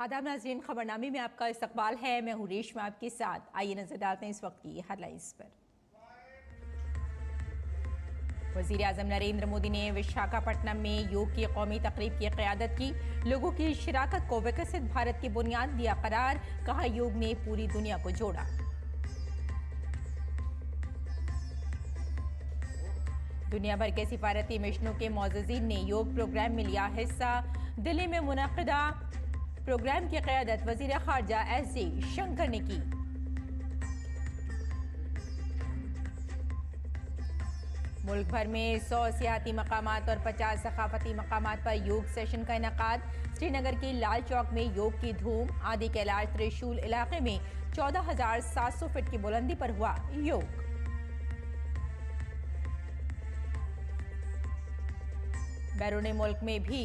आदाब नाज़रीन, खबरनामे में आपका इस्तकबाल है। मैं हूँ रेशमा आपके साथ। आइए नजर डालते हैं इस वक्त की हेडलाइंस पर। वज़ीर आज़म नरेंद्र मोदी ने विशाखापट्टनम में योग की कौमी तकरीब की क़यादत की। लोगों की शिराकत को विकसित भारत की बुनियाद दिया करार। कहा, योग ने पूरी दुनिया को जोड़ा। दुनिया भर के सिफारती मिशनों के मोअज़्ज़िज़ीन ने योग प्रोग्राम में लिया हिस्सा। दिल्ली में मुनक़िदा प्रोग्राम की क़यादत वज़ीर ख़ारजा एस जयशंकर ने की। मुल्क भर में 100 सियाती मकामात और 50 सकाफती मकामात पर योग सेशन का इनेकाद। श्रीनगर के लाल चौक में योग की धूम। आदि कैलाश त्रिशूल इलाके में 14,700 फीट की बुलंदी पर हुआ योग। बैरून मुल्क में भी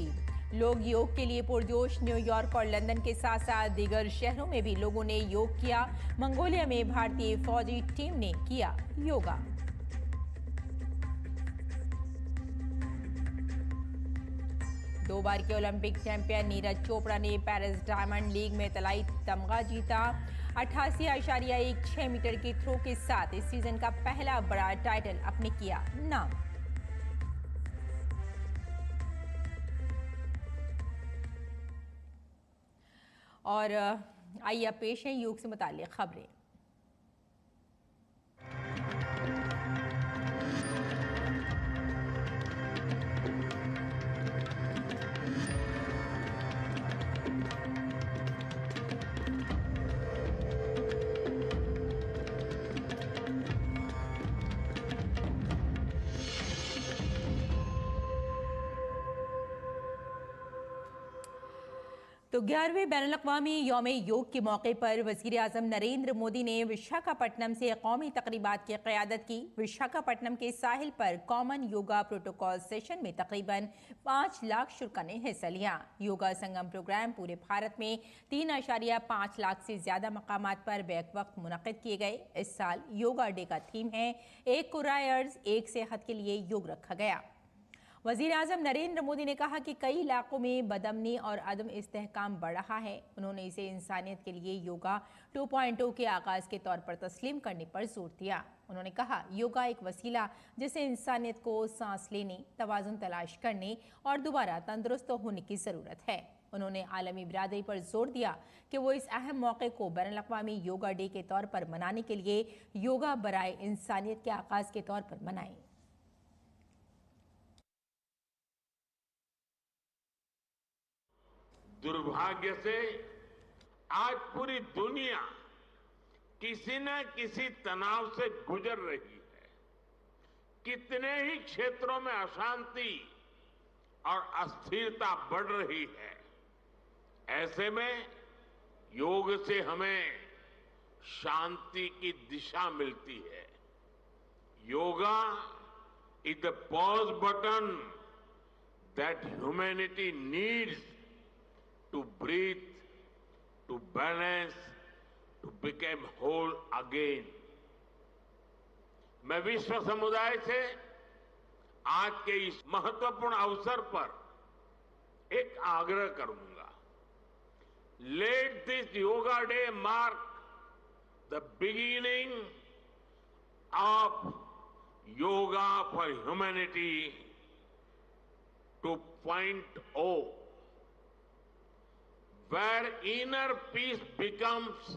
लोग योग के लिए पुरजोश। न्यूयॉर्क और लंदन के साथ साथ दीगर शहरों में भी लोगों ने योग किया। मंगोलिया में भारतीय फौजी टीम ने किया योगा। दो बार के ओलंपिक चैंपियन नीरज चोपड़ा ने पेरिस डायमंड लीग में तलाई तमगा जीता। 88.16 मीटर की थ्रो के साथ इस सीजन का पहला बड़ा टाइटल अपने किया नाम। और आइए अब पेश है योग से मुताल्लिक़ खबरें। तो 11वें बैनुल-अक़वामी यौम योग के मौके पर वज़ीर आज़म नरेंद्र मोदी ने विशाखापट्टनम से कौमी तक़रीबात की क़यादत की। विशाखापट्टनम के साहिल पर कॉमन योगा प्रोटोकॉल सेशन में तकरीबन 5 लाख शुरा ने हिस्सा लिया। योगा संगम प्रोग्राम पूरे भारत में 3.5 लाख से ज़्यादा मकामात पर बैक वक्त मुनक़िद किए गए। इस साल योगा डे का थीम है एक कुर्राए अर्ज़ एक सेहत के लिए योग रखा गया। वज़ीर आज़म नरेंद्र मोदी ने कहा कि कई इलाकों में बदअमनी और अदम इस्तेहकाम बढ़ रहा है। उन्होंने इसे इंसानियत के लिए योगा 2.0 के आगाज़ के तौर पर तस्लीम करने पर जोर दिया। उन्होंने कहा, योगा एक वसीला जिसे इंसानियत को सांस लेने, तवाज़ुन तलाश करने और दोबारा तंदुरुस्त होने की ज़रूरत है। उन्होंने आलमी बिरादरी पर जोर दिया कि वो इस अहम मौके को बैनुल-अक़वामी योगा डे के तौर पर मनाने के लिए योगा बराए इंसानियत के आगाज़ के तौर पर मनाएं। दुर्भाग्य से आज पूरी दुनिया किसी न किसी तनाव से गुजर रही है। कितने ही क्षेत्रों में अशांति और अस्थिरता बढ़ रही है। ऐसे में योग से हमें शांति की दिशा मिलती है। Yoga is the pause button that humanity needs to breathe, to balance, to become whole again. मैं विश्व समुदाय से आज के इस महत्वपूर्ण अवसर पर एक आग्रह करूंगा। Let this yoga day mark the beginning of yoga for humanity 2.0. where inner peace becomes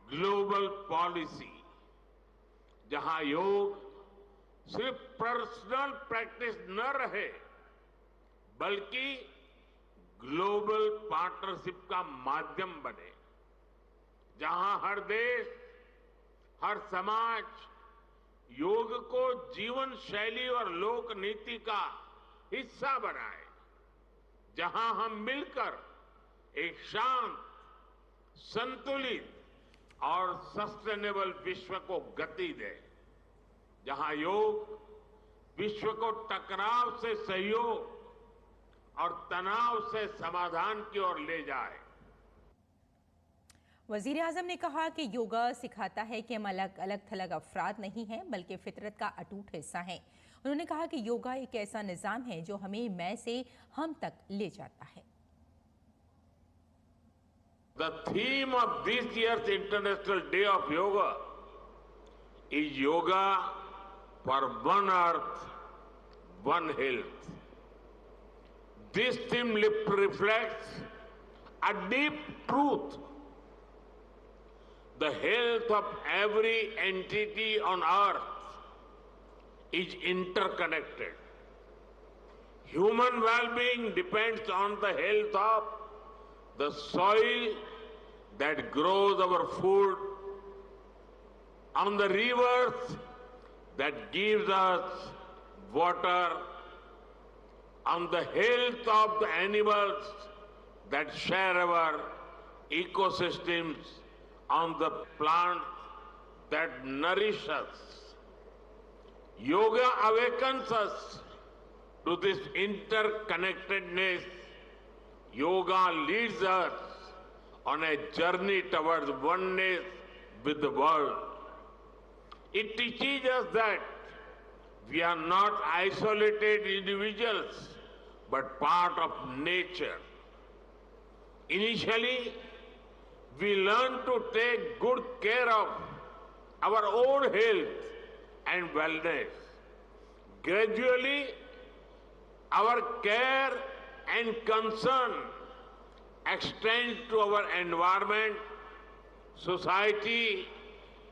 global policy, जहां योग सिर्फ पर्सनल प्रैक्टिस न रहे बल्कि ग्लोबल पार्टनरशिप का माध्यम बने, जहां हर देश, हर समाज योग को जीवन शैली और लोक नीति का हिस्सा बनाए, जहां हम मिलकर एक शांत, संतुलित और सस्टेनेबल विश्व को गति दे, जहां योग विश्व को टकराव से सहयोग और तनाव से समाधान की ओर ले जाए। वज़ीर आज़म ने कहा कि योगा सिखाता है कि हम अलग अलग थलग अफराद नहीं हैं बल्कि फितरत का अटूट हिस्सा हैं। उन्होंने कहा कि योगा एक ऐसा निज़ाम है जो हमें मैं से हम तक ले जाता है। The theme of this year's International Day of Yoga is Yoga for One Earth, One Health. This theme reflects a deep truth. The health of every entity on earth is interconnected. Human well-being depends on the health of the soil that grows our food, on the rivers that gives us water, on the health of the animals that share our ecosystems, on the plants that nourish us. Yoga awakens us to this interconnectedness. Yoga leads us on a journey towards oneness with the world. It teaches us that we are not isolated individuals, but part of nature. Initially, we learn to take good care of our own health and wellness. Gradually, our care and concern extend to our environment, society,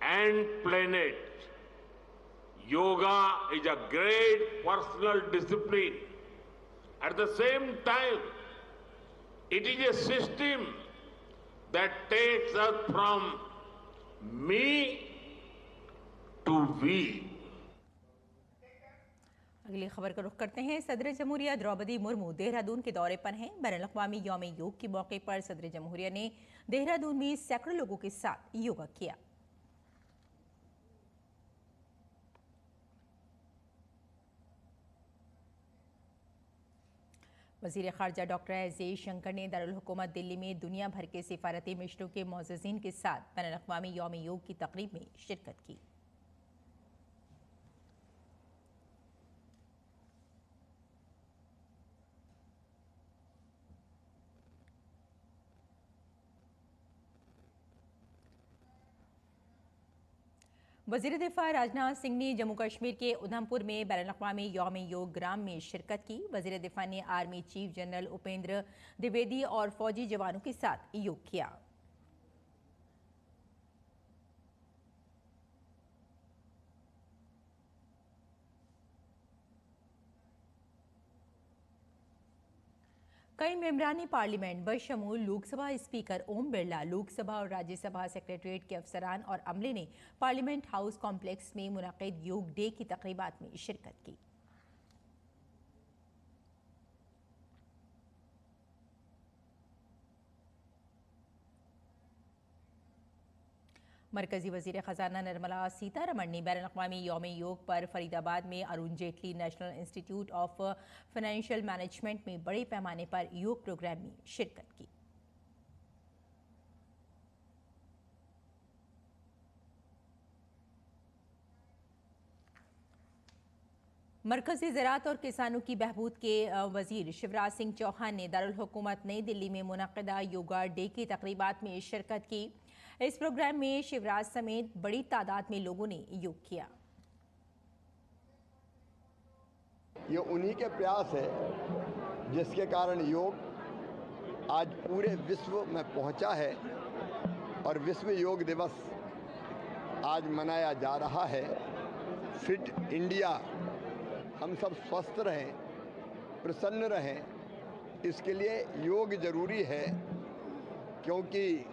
and planet. Yoga is a great personal discipline. At the same time, it is a system that takes us from me to we. अगली खबर का रुख करते हैं। सदर जमहूरिया द्रौपदी मुर्मू देहरादून के दौरे पर हैं। बैनुल-अक़वामी यौम योग के मौके पर सदर जमहूरिया ने देहरादून में सैकड़ों लोगों के साथ योगा किया। वज़ीर ख़ारजा डॉक्टर एस जयशंकर ने दारुल हुकूमत दिल्ली में दुनिया भर के सिफारती मिशनों के मुअज़्ज़िज़ीन के साथ बैनुल-अक़वामी यौम योग की तक़रीब में शिरकत की। वज़ीर दिफ़ा राजनाथ सिंह ने जम्मू कश्मीर के उधमपुर में बैनुल-अक़वामी यौम योग ग्राम में शिरकत की। वज़ीर दिफ़ा ने army chief general Upendra Dwivedi और फौजी जवानों के साथ योग किया। कई मेंबरान पार्लियामेंट बशमूल लोकसभा स्पीकर ओम बिरला, लोकसभा और राज्यसभा सेक्रेटरीट के अफसरान और अमले ने पार्लियामेंट हाउस कॉम्प्लेक्स में मुनक़िद योग डे की तक़रीबात में शिरकत की। मरकजी वज़ीर ख़जाना निर्मला सीतारमण ने बैनुल-अक़वामी यौम योग पर फरीदाबाद में Arun Jaitley national institute of financial management में बड़े पैमाने पर योग प्रोग्राम में शिरकत की। मरकज़ी ज़राअत और किसानों की बहबूद के वज़ीर शिवराज सिंह चौहान ने दारुल हुकूमत नई दिल्ली में मुनक़िदा योगा डे की तक़रीबात में शिरकत की। इस प्रोग्राम में शिवराज समेत बड़ी तादाद में लोगों ने योग किया। ये उन्हीं के प्रयास है जिसके कारण योग आज पूरे विश्व में पहुंचा है और विश्व योग दिवस आज मनाया जा रहा है। फिट इंडिया, हम सब स्वस्थ रहें, प्रसन्न रहें, इसके लिए योग जरूरी है, क्योंकि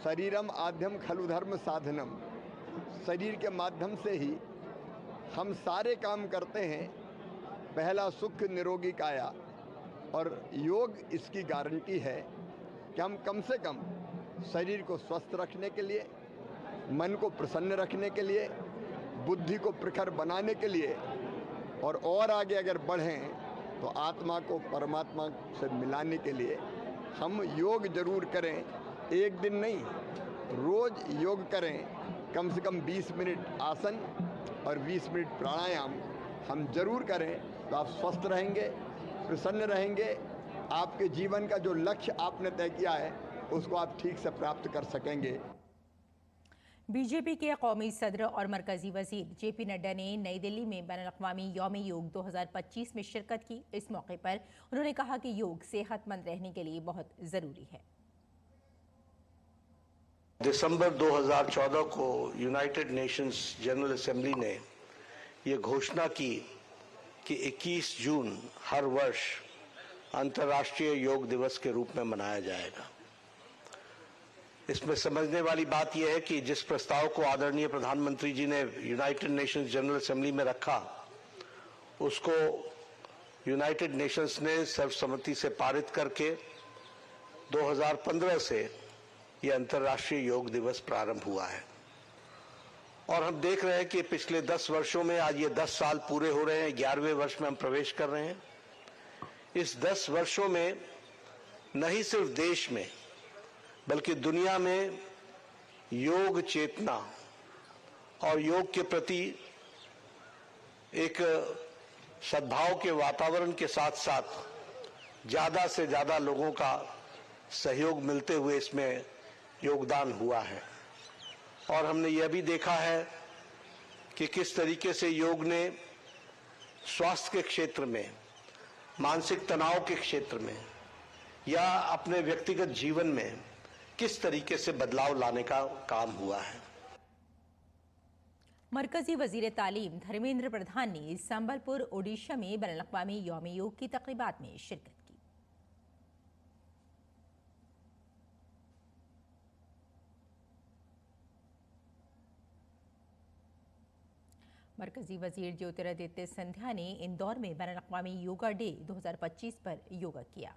शरीरम आद्यम खलु धर्म साधनम, शरीर के माध्यम से ही हम सारे काम करते हैं। पहला सुख निरोगी काया, और योग इसकी गारंटी है कि हम कम से कम शरीर को स्वस्थ रखने के लिए, मन को प्रसन्न रखने के लिए, बुद्धि को प्रखर बनाने के लिए और आगे अगर बढ़ें तो आत्मा को परमात्मा से मिलाने के लिए हम योग जरूर करें। एक दिन नहीं, रोज योग करें। कम से कम 20 मिनट आसन और 20 मिनट प्राणायाम हम जरूर करें, तो आप स्वस्थ रहेंगे, प्रसन्न रहेंगे। आपके जीवन का जो लक्ष्य आपने तय किया है उसको आप ठीक से प्राप्त कर सकेंगे। बीजेपी के कौमी सदर और मरकजी वजीर जेपी नड्डा ने नई दिल्ली में बैनुल-अक़वामी यौम योग 2025 में शिरकत की। इस मौके पर उन्होंने कहा कि योग सेहतमंद रहने के लिए बहुत जरूरी है। दिसंबर 2014 को यूनाइटेड नेशंस जनरल असेंबली ने ये घोषणा की कि 21 जून हर वर्ष अंतर्राष्ट्रीय योग दिवस के रूप में मनाया जाएगा। इसमें समझने वाली बात यह है कि जिस प्रस्ताव को आदरणीय प्रधानमंत्री जी ने यूनाइटेड नेशंस जनरल असेंबली में रखा, उसको यूनाइटेड नेशंस ने सर्वसम्मति से पारित करके 2015 से यह अंतर्राष्ट्रीय योग दिवस प्रारंभ हुआ है। और हम देख रहे हैं कि पिछले 10 वर्षों में आज ये 10 साल पूरे हो रहे हैं, 11वें वर्ष में हम प्रवेश कर रहे हैं। इस 10 वर्षों में न ही सिर्फ देश में बल्कि दुनिया में योग चेतना और योग के प्रति एक सद्भाव के वातावरण के साथ साथ ज्यादा से ज्यादा लोगों का सहयोग मिलते हुए इसमें योगदान हुआ है। और हमने यह भी देखा है कि किस तरीके से योग ने स्वास्थ्य के क्षेत्र में, मानसिक तनाव के क्षेत्र में या अपने व्यक्तिगत जीवन में किस तरीके से बदलाव लाने का काम हुआ है। मरकजी वजीर तालीम धर्मेंद्र प्रधान ने संबलपुर ओडिशा में बैनुल-अक़वामी यौम योग की तक़रीबात में शिरकत की। मरकजी वजीर ज्योतिरादित्य सिंधिया ने इंदौर में बैनुल-अक़वामी योगा डे 2025 पर योगा किया।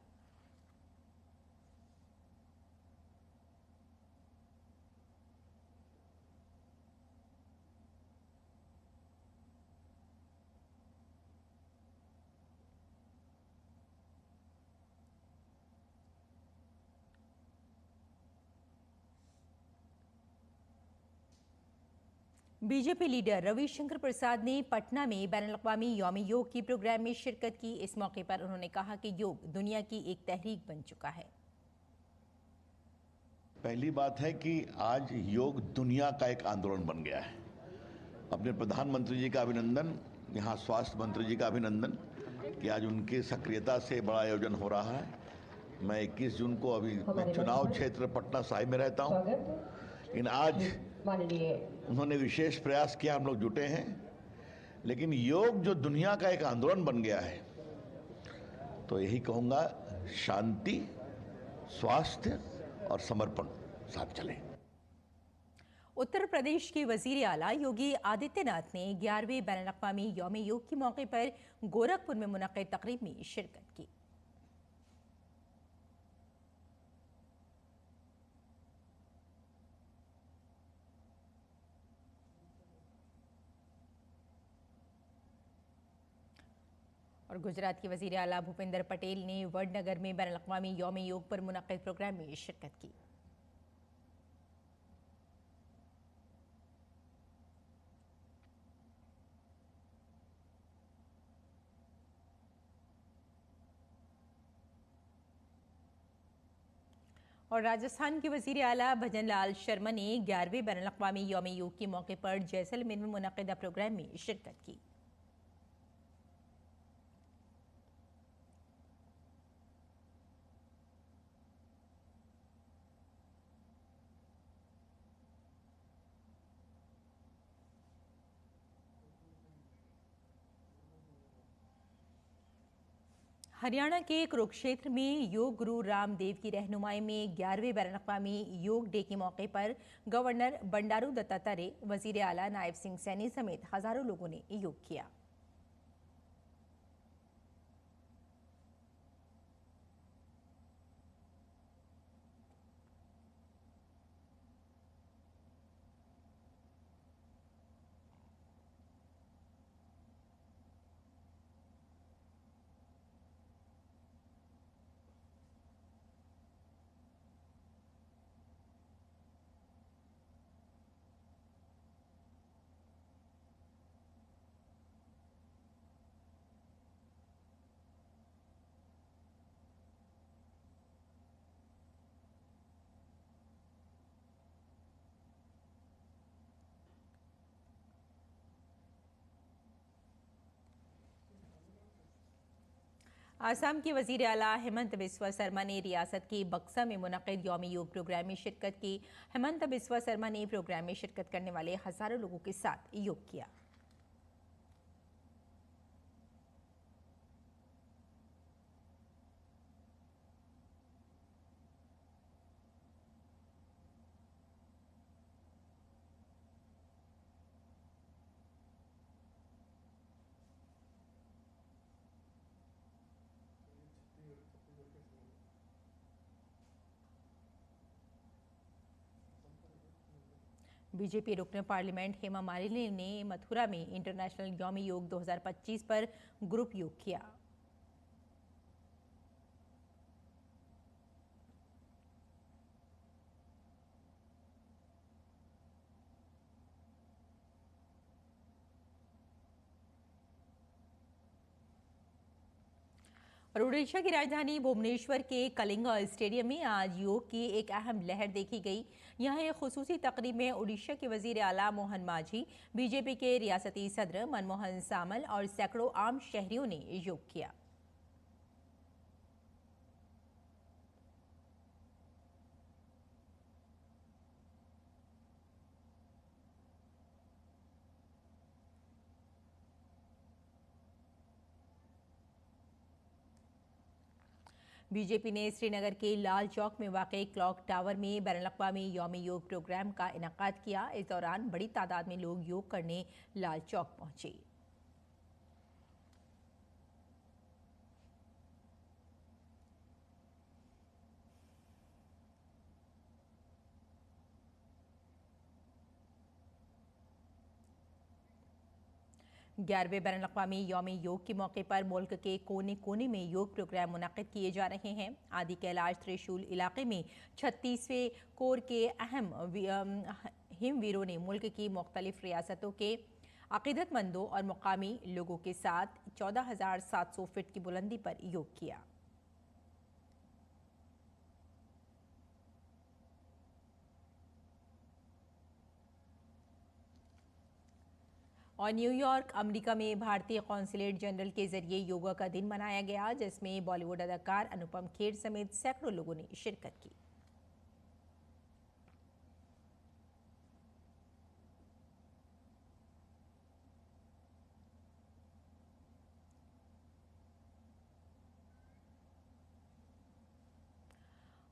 बीजेपी लीडर रविशंकर प्रसाद ने पटना में बैनुल-अक़वामी यौम योग की प्रोग्राम में शिरकत की। इस मौके पर उन्होंने कहा कि योग दुनिया की एक तहरीक बन चुका है। पहली बात है कि आज योग दुनिया का एक आंदोलन बन गया है। अपने प्रधानमंत्री जी का अभिनंदन, यहाँ स्वास्थ्य मंत्री जी का अभिनंदन कि आज उनकी सक्रियता से बड़ा आयोजन हो रहा है। मैं 21 जून को अभी मैं चुनाव क्षेत्र पटना साहिब में रहता हूँ, लेकिन आज उन्होंने विशेष प्रयास किया, हम लोग जुटे हैं। लेकिन योग जो दुनिया का एक आंदोलन बन गया है, तो यही कहूँगा शांति, स्वास्थ्य और समर्पण साथ चले। उत्तर प्रदेश के वजीर आला योगी आदित्यनाथ ने 11वें बैनुल-अक़वामी यौम योग के मौके पर गोरखपुर में मुनक़्क़िद तक़रीब में शिरकत की। और गुजरात के वजीर आला भूपेंद्र पटेल ने वडनगर में बैनुल-अक़वामी यौम योग पर मुनक़्क़िद प्रोग्राम में शिरकत की। और राजस्थान के वजीर आला भजन लाल शर्मा ने 11वें बैनुल-अक़वामी यौम योग के मौके पर जैसलमेर में मुनक़्क़िद प्रोग्राम में शिरकत की। हरियाणा के कुरुक्षेत्र में योग गुरु रामदेव की रहनुमाई में 11वें बैनुल-अक़वामी योग डे के मौके पर गवर्नर बंडारू दत्तात्रेय, वजीर आला नायब सिंह सैनी समेत हजारों लोगों ने योग किया। आसाम के वजीर आला हेमंत बिस्वा शर्मा ने रियासत के बक्सा में मुनक़िद यौमी योग प्रोग्राम में शिरकत की। हेमंत बिस्वा शर्मा ने प्रोग्राम में शिरकत करने वाले हजारों लोगों के साथ योग किया। बीजेपी रुकन पार्लियामेंट हेमा मालिनी ने मथुरा में इंटरनेशनल यौमी योग 2025 पर ग्रुप योग किया। और ओडिशा की राजधानी भुवनेश्वर के कलिंगा स्टेडियम में आज योग की एक अहम लहर देखी गई। यहां एक खुसूसी तकरीब में ओडिशा के वजीर आला मोहन मांझी, बीजेपी के रियासती सदर मनमोहन सामल और सैकड़ों आम शहरियों ने योग किया। बीजेपी ने श्रीनगर के लाल चौक में वाक़ई क्लॉक टावर में बैनुल-अक़वामी यौमी योग प्रोग्राम का इनेकाद किया। इस दौरान बड़ी तादाद में लोग योग करने लाल चौक पहुंचे। ग्यारहवें बैनुल-अक़वामी यौमी योग के मौके पर मुल्क के कोने कोने में योग प्रोग्राम मुनक़िद किए जा रहे हैं। आदि कैलाश त्रिशूल इलाके में 36वें कोर के अहम हिमवीरों ने मुल्क की मुख्तलिफ रियासतों के अक़ीदतमंदों और मुकामी लोगों के साथ 14,700 फीट की बुलंदी पर योग किया। और न्यूयॉर्क अमेरिका में भारतीय कॉन्सुलेट जनरल के जरिए योगा का दिन मनाया गया, जिसमें बॉलीवुड अदाकार अनुपम खेर समेत सैकड़ों लोगों ने शिरकत की।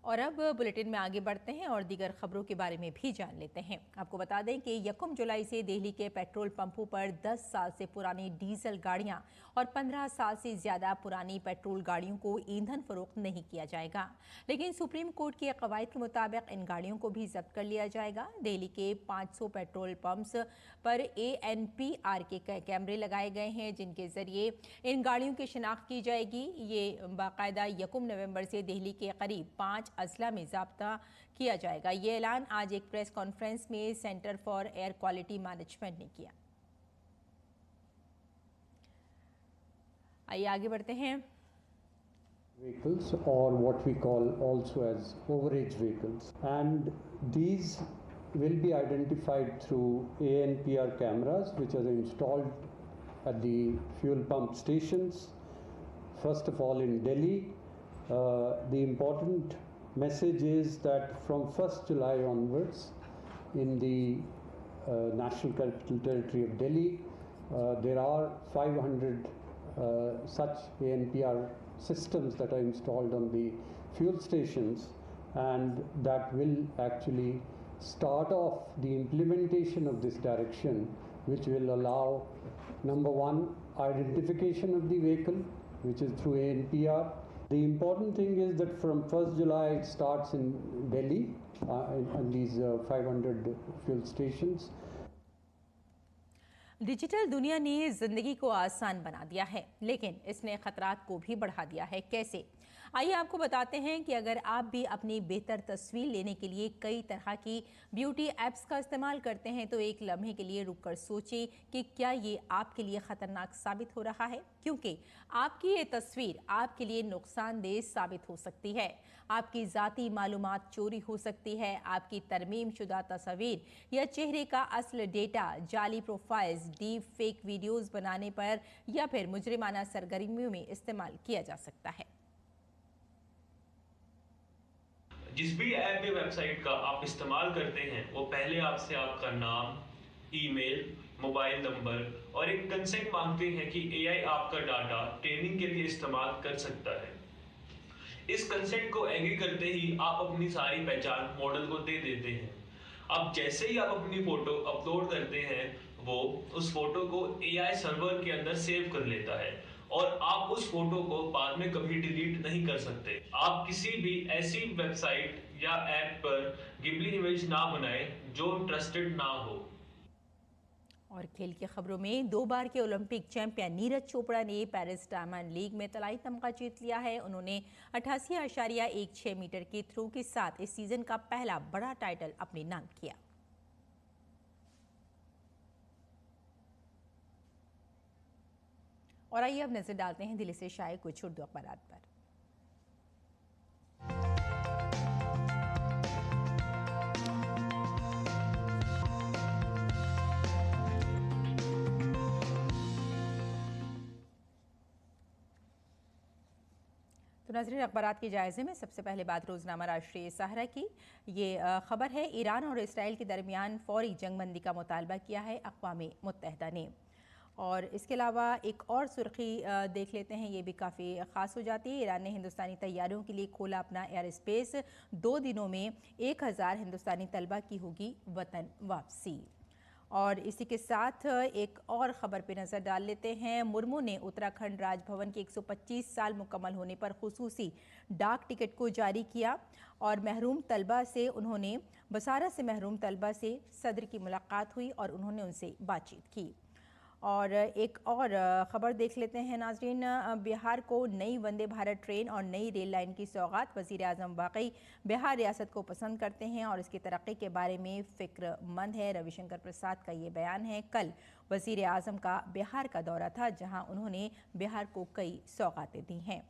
और अब बुलेटिन में आगे बढ़ते हैं और दीगर खबरों के बारे में भी जान लेते हैं। आपको बता दें कि 1 जुलाई से दिल्ली के पेट्रोल पंपों पर 10 साल से पुरानी डीजल गाड़ियां और 15 साल से ज्यादा पुरानी पेट्रोल गाड़ियों को ईंधन फरोख्त नहीं किया जाएगा, लेकिन सुप्रीम कोर्ट के कवायद के मुताबिक इन गाड़ियों को भी जब्त कर लिया जाएगा। दिल्ली के 500 पेट्रोल पंप्स पर ANPR के कैमरे लगाए गए हैं, जिनके जरिए इन गाड़ियों की शिनाख्त की जाएगी। ये बाकायदा 1 नवंबर से दिल्ली के करीब 5 अजला में ज़ाब्ता किया जाएगा। ये ऐलान आज एक प्रेस कॉन्फ्रेंस में centre for air quality management ने किया। आइए आगे बढ़ते हैं। Vehicles, or what we call also as overage vehicles, and these will be identified through ANPR cameras which are installed at the fuel pump stations. First of all in Delhi, the important message is that from 1st July onwards in the National Capital Territory of Delhi, there are 500 such ANPR systems that are installed on the fuel stations, and that will actually start off the implementation of this direction, which will allow, number one, identification of the vehicle, which is through ANPR. The important thing is that from 1st July it starts in Delhi on these 500 fuel stations. Digital दुनिया ने जिंदगी को आसान बना दिया है, लेकिन इसने खतरात को भी बढ़ा दिया है। कैसे? आइए आपको बताते हैं कि अगर आप भी अपनी बेहतर तस्वीर लेने के लिए कई तरह की ब्यूटी ऐप्स का इस्तेमाल करते हैं, तो एक लम्हे के लिए रुककर सोचें कि क्या ये आपके लिए खतरनाक साबित हो रहा है, क्योंकि आपकी ये तस्वीर आपके लिए नुकसानदेह साबित हो सकती है। आपकी ज़ाती मालूमात चोरी हो सकती है, आपकी तरमीम शुदा तस्वीर या चेहरे का असल डेटा, जाली प्रोफाइल्स डीप फेक वीडियोस बनाने पर या फिर मुजरिमाना सरगर्मियों में इस्तेमाल किया जा सकता है। जिस भी ऐप या वेबसाइट का आप इस्तेमाल करते हैं वो पहले आपसे आपका नाम, ईमेल, मोबाइल नंबर और एक कंसेंट मांगते हैं कि एआई आपका डाटा ट्रेनिंग के लिए इस्तेमाल कर सकता है। इस कंसेंट को एग्री करते ही आप अपनी सारी पहचान मॉडल को दे देते हैं। अब जैसे ही आप अपनी फोटो अपलोड करते हैं वो उस फोटो को एआई सर्वर के अंदर सेव कर लेता है और आप उस फोटो को बाद में कभी डिलीट नहीं कर सकते। आप किसी भी ऐसी वेबसाइट या ऐप पर गिबली इमेज ना बनाएं जो ट्रस्टेड ना हो। और खेल की खबरों में 2 बार के ओलंपिक चैंपियन नीरज चोपड़ा ने पेरिस डायमंड लीग में तलाई तमगा जीत लिया है। उन्होंने 88.16 मीटर के थ्रो के साथ इस सीजन का पहला बड़ा टाइटल अपने नाम किया। और आइए अब नजर डालते हैं दिल्ली से शाये कुछ उर्दू अखबारात पर। तो नाज़रीन, अखबारात के जायज़े में सबसे पहले बात रोज़नामा राष्ट्रीय सहारा की। ये खबर है, ईरान और इसराइल के दरमियान फौरी जंगबंदी का मुतालबा किया है अक़वाम मुत्तहिदा ने। और इसके अलावा एक और सुर्खी देख लेते हैं, ये भी काफ़ी ख़ास हो जाती है। ईरान ने हिंदुस्तानी तैयारियों के लिए खोला अपना एयर स्पेस। 2 दिनों में 1000 हिंदुस्तानी तलबा की होगी वतन वापसी। और इसी के साथ एक और ख़बर पे नज़र डाल लेते हैं। मुर्मू ने उत्तराखंड राजभवन के 125 साल मुकम्मल होने पर खुसूसी डाक टिकट को जारी किया और महरूम तलबा से उन्होंने बसारा से महरूम तलबा से सदर की मुलाकात हुई और उन्होंने उनसे बातचीत की। और एक और ख़बर देख लेते हैं नाज़रीन, बिहार को नई वंदे भारत ट्रेन और नई रेल लाइन की सौगात। वज़ीर आज़म वाकई बिहार रियासत को पसंद करते हैं और इसकी तरक्की के बारे में फ़िक्रमंद है। रविशंकर प्रसाद का ये बयान है। कल वज़ीर आज़म का बिहार का दौरा था जहां उन्होंने बिहार को कई सौगातें दी हैं।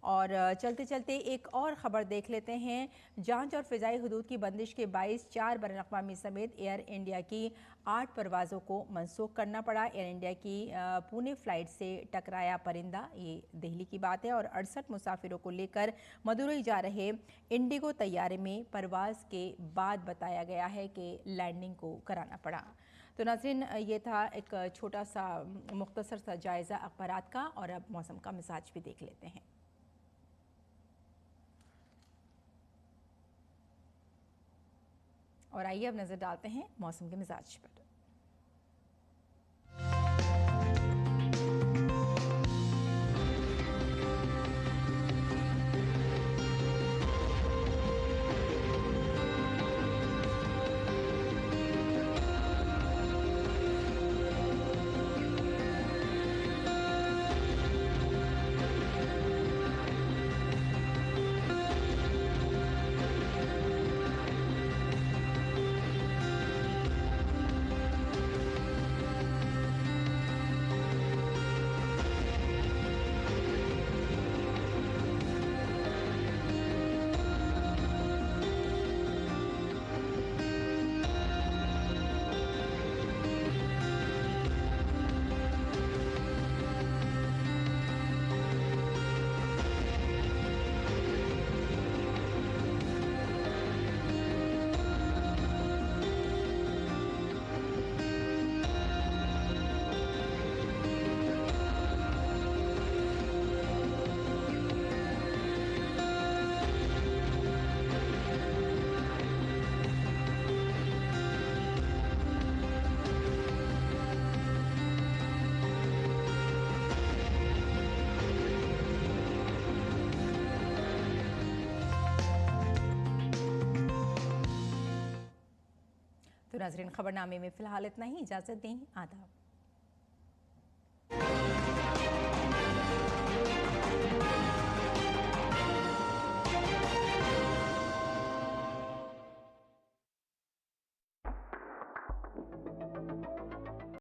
और चलते चलते एक और ख़बर देख लेते हैं। जांच और फ़िज़ाई हदूद की बंदिश के बाइस 4 बैनुल-अक़वामी समेत एयर इंडिया की 8 परवाज़ों को मनसूख करना पड़ा। एयर इंडिया की पुणे फ़्लाइट से टकराया परिंदा, ये दिल्ली की बात है। और 68 मुसाफिरों को लेकर मदुरई जा रहे इंडिगो तैयारे में परवाज़ के बाद बताया गया है कि लैंडिंग को कराना पड़ा। तो नाज़रीन, ये था एक छोटा सा मुख्तसर सा जायज़ा अखबारात का। और अब मौसम का मिजाज भी देख लेते हैं। और आइए अब नज़र डालते हैं मौसम के मिजाज पर। तो नाज़रीन, खबरनामे में फ़िलहाल इतना ही। इजाज़त दें। आदाब।